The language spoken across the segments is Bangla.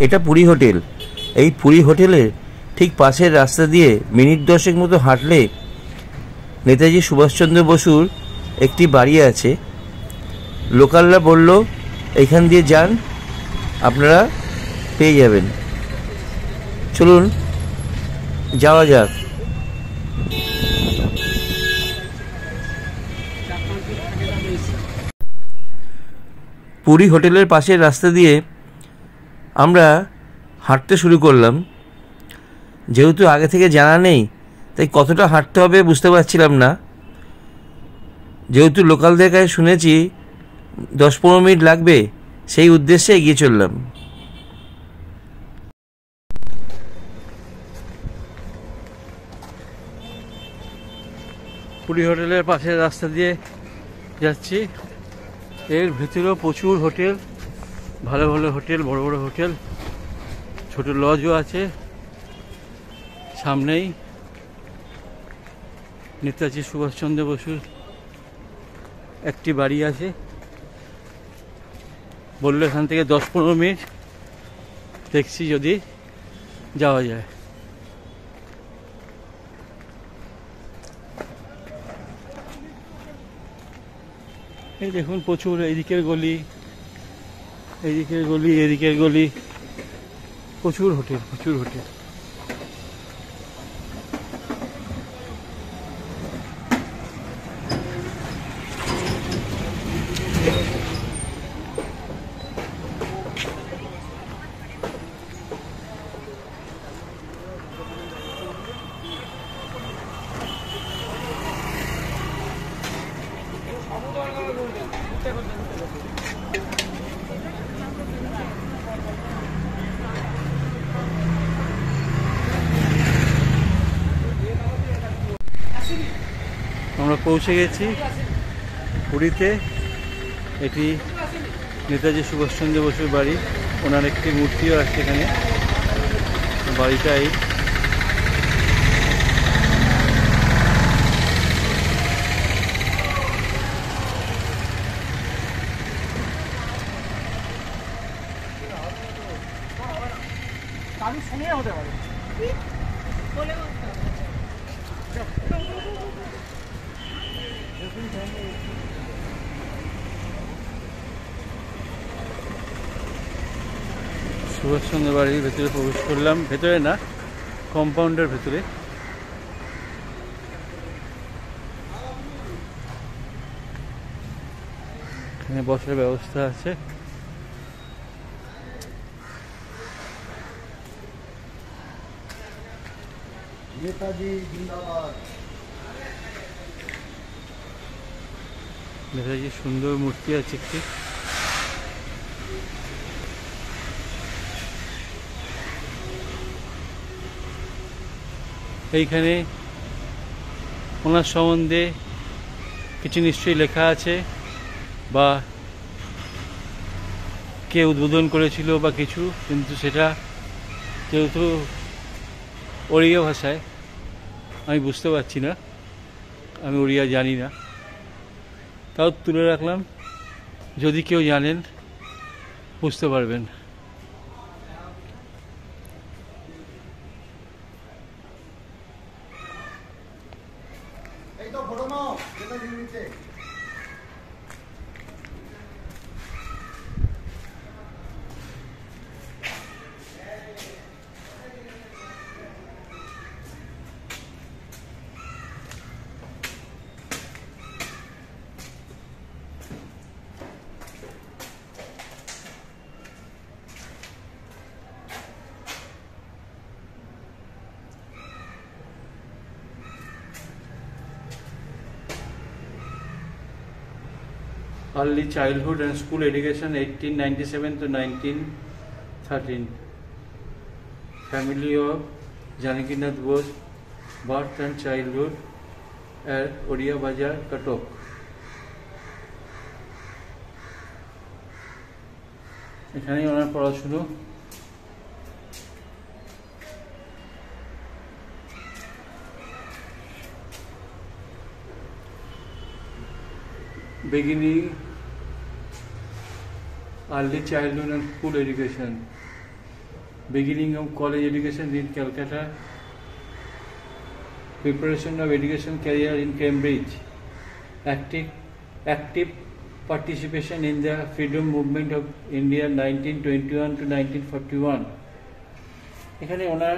এটা পুরী হোটেল। এই পুরী হোটেলের ঠিক পাশের রাস্তা দিয়ে মিনিট 10 মতো হাঁটলে নেতাজি সুভাষচন্দ্র বসুর একটি বাড়ি আছে। লোকালরা বলল এখান দিয়ে যান, আপনারা পেয়ে যাবেন। চলুন যাওয়া যাক। পুরী হোটেলের পাশের রাস্তা দিয়ে আমরা হাঁটতে শুরু করলাম। যেহেতু আগে থেকে জানা নেই, তাই কতটা হাঁটতে হবে বুঝতে পারছিলাম না। যেহেতু লোকালদের কাছে শুনেছি 10-15 মিনিট লাগবে, সেই উদ্দেশ্যে এগিয়ে চললাম। পুরী হোটেলের পাশের রাস্তা দিয়ে যাচ্ছি। এর ভেতরেও প্রচুর হোটেল, ভালো ভালো হোটেল, বড় বড় হোটেল, ছোট লজও আছে। সামনেই নেতাজি সুভাষচন্দ্র বসুর একটি বাড়ি আছে। বললো এখান থেকে 10-15 মিনিট, দেখছি যদি যাওয়া যায়। এই দেখুন প্রচুর, এইদিকের গলি, এইদিকের গলি, এদিকের গলি, প্রচুর হোটেল, প্রচুর হোটেল। আমরা পৌঁছে গেছি পুরীতে। এটি নেতাজি সুভাষচন্দ্র বসুর বাড়ি। ওনার একটি মূর্তিও আছে এখানে। বাড়িটাই সুভাষচন্দ্র বাড়ির ভেতরে প্রবেশ করলাম। ভেতরে না, কম্পাউন্ডের ভেতরে। এখানে বসার ব্যবস্থা আছে। নেতাজি জিন্দাবাদ। নেতাজির সুন্দর মূর্তি আছে একটি। এইখানে ওনার সম্বন্ধে কিছু নিশ্চয়ই লেখা আছে, বা কে উদ্বোধন করেছিল বা কিছু, কিন্তু সেটা যেহেতু ওড়িয়া ভাষায় আমি বুঝতে পারছি না, আমি ওড়িয়া জানি না, তাও তুলে রাখলাম। যদি কেউ জানেন বুঝতে পারবেন। Early childhood and school education 1897 to 1913. Family of Janakinath Bose, birth and childhood at Odia Bazar, Katok. এখানেই ওনার পড়াশুনো। Beginning early childhood and school education beginning of college education in Calcutta, preparation of education career in Cambridge, active participation in the freedom movement of India 1921 to 1941. এখানে ওনার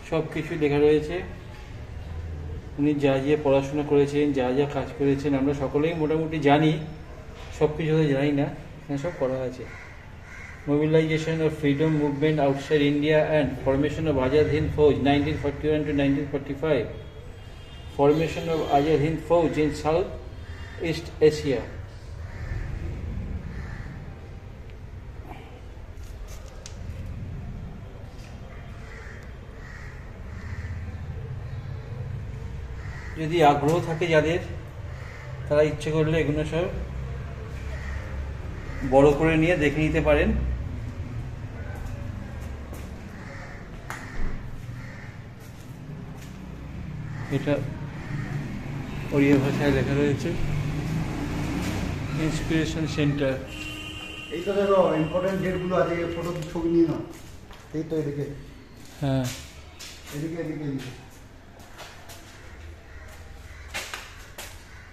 সব কিছু লেখা রয়েছে, উনি যা যা পড়াশোনা করেছেন, যা যা কাজ করেছেন, আমরা সকলেই মোটামুটি জানি, সব কিছু হয়তো জানি না, এখানে সব করা আছে। Mobilization of freedom movement outside India and formation of Azad Hind Fauj 1941 to 1945. Formation of Azad Hind Fauj in South East Asia. যদি আগ্রহ থাকে যাদের, তারা ইচ্ছে করলে এগুলো সব বড় করে নিয়ে দেখে নিতে পারেন। এটা ওড়িয়া ভাষায় লেখা রয়েছে, ইন্সপিরেশন সেন্টার। এইটা দেখো ইম্পর্টেন্ট ডেটগুলো আছে, ফটো ছবি নিয়ে নাও। এই তো এদিকে, হ্যাঁ এদিকে এদিকে এদিকে।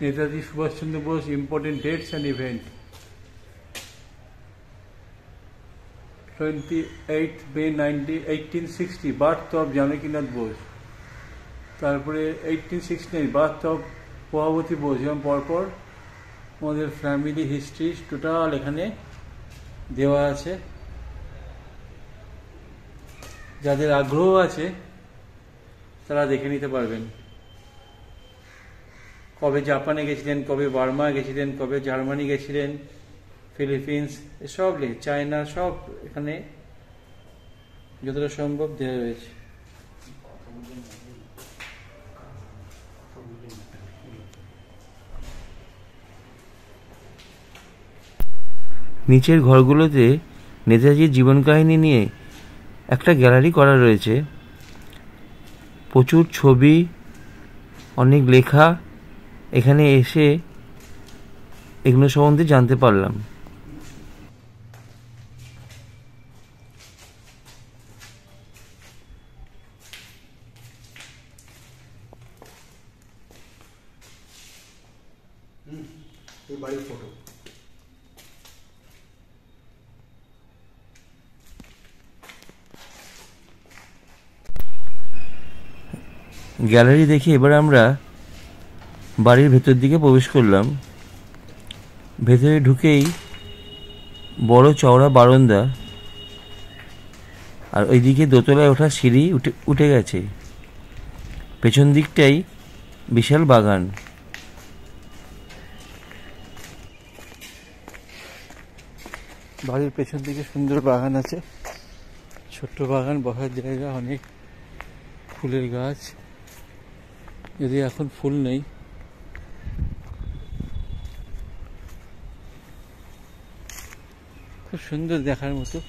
Netaji Subhas Chandra Bose important dates and event. 28 May 1860 birth of Janakinath Bose. তারপরে 1869 বার্থ অফ প্রভাবতী বোস। এবং পরপর আমাদের ফ্যামিলি হিস্ট্রি টোটাল এখানে দেওয়া আছে। যাদের আগ্রহ আছে তারা দেখে নিতে পারবেন। কবে জাপানে গেছিলেন, কবে বার্মা গেছিলেন, কবে জার্মানি গেছিলেন, ফিলিপিন্স, এসব চায়না, সব এখানে যতটা সম্ভব দেওয়া রয়েছে। নিচের ঘরগুলোতে নেতাজির জীবন কাহিনী নিয়ে একটা গ্যালারি করা রয়েছে। প্রচুর ছবি, অনেক লেখা, এখানে এসে এগুলো সম্বন্ধে জানতে পারলাম। এই বাড়ির ফটো। গ্যালারি দেখে এবার আমরা বাড়ির ভেতর দিকে প্রবেশ করলাম। ভেতরে ঢুকেই বড় চওড়া বারান্দা, আর ওইদিকে দোতলায় ওঠা সিঁড়ি উঠে গেছে। পেছন দিকটাই বিশাল বাগান। বাড়ির পেছন দিকে সুন্দর বাগান আছে, ছোট্ট বাগান, বসার জায়গা, অনেক ফুলের গাছ, যদি এখন ফুল নেই। খুব সুন্দর দেখার মতো।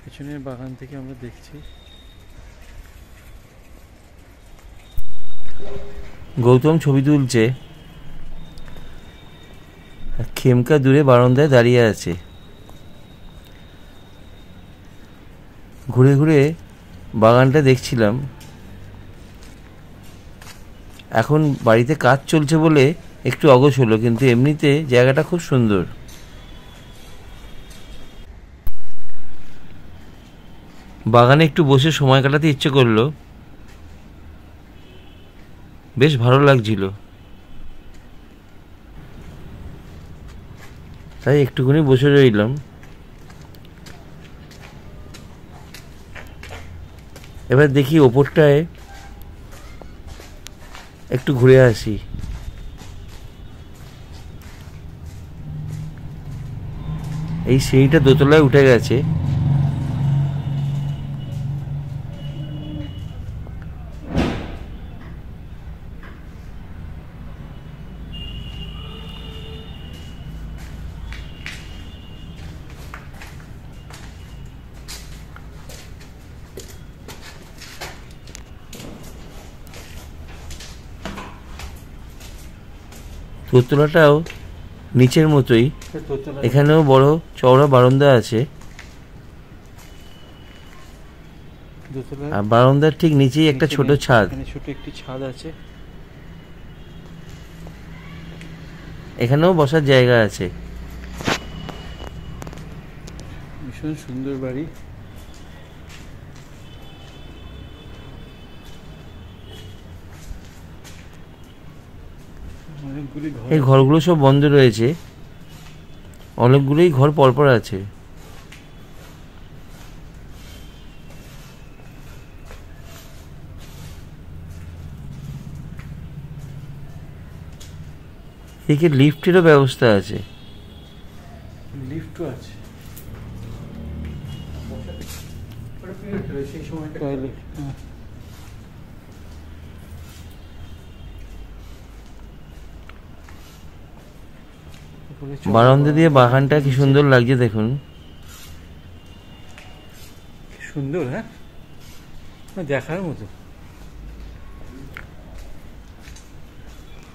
পেছনের বাগান থেকে আমরা দেখছি গৌতম ছবি তুলছে, খেমকা দূরে বারান্দায় দাঁড়িয়ে আছে। ঘুরে ঘুরে বাগানটা দেখছিলাম। এখন বাড়িতে কাজ চলছে বলে একটু অগোছ হলো, কিন্তু এমনিতে জায়গাটা খুব সুন্দর। বাগানে একটু বসে সময় কাটাতে ইচ্ছে করলো, বেশ ভালো লাগছিল, তাই একটুখানি বসে রইলাম। এবার দেখি ওপরটায় একটু ঘুরে আসি। এই সিঁড়িটা দোতলায় উঠে গেছে। দোতলাটাও নিচের মতোই, দোতলা এখানেও বড় চওড়া বারান্দা আছে, দোতলা আর বারান্দার ঠিক নিচেই একটা ছোট ছাদ। এখানে ছোট একটি ছাদ আছে। এখানেও বসার জায়গা আছে। ভীষণ সুন্দর বাড়ি। অনেকগুলি ঘর এই ঘরগুলো সব বন্ধ রয়েছে, অনেকগুলোই ঘর পরপর আছে। এদিকে লিফটেরও ব্যবস্থা আছে। লিফটও আছে। সেই সময় টয়লেট। বারান্দা দিয়ে বাগানটা কি সুন্দর লাগছে দেখুন। সুন্দর, হ্যাঁ, দেখার মতো।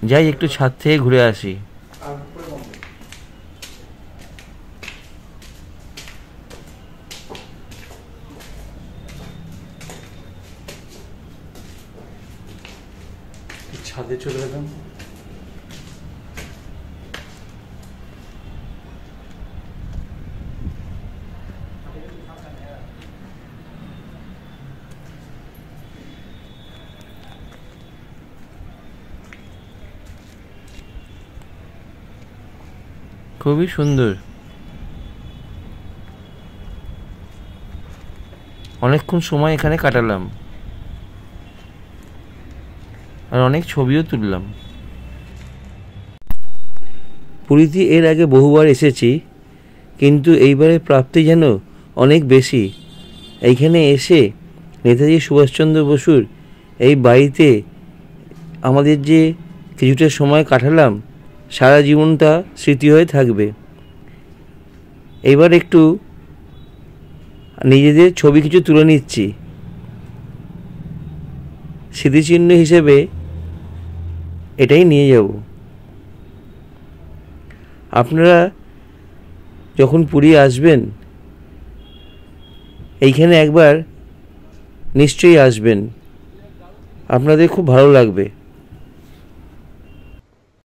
যাই একটু ছাদ থেকে ঘুরে আসি। ছাদে চলে গেলাম। খুবই সুন্দর, অনেকক্ষণ সময় এখানে কাটালাম আর অনেক ছবিও তুললাম। পুরীতে এর আগে বহুবার এসেছি, কিন্তু এইবারের প্রাপ্তি যেন অনেক বেশি। এইখানে এসে নেতাজি সুভাষচন্দ্র বসুর এই বাড়িতে আমাদের যে কিছুটা সময় কাটালাম, সারা জীবনটা স্মৃতি হয়ে থাকবে। এবার একটু নিজেদের ছবি কিছু তুলে নিচ্ছি, স্মৃতিচিহ্ন হিসেবে এটাই নিয়ে যাব। আপনারা যখন পুরী আসবেন এইখানে একবার নিশ্চয়ই আসবেন, আপনাদের খুব ভালো লাগবে।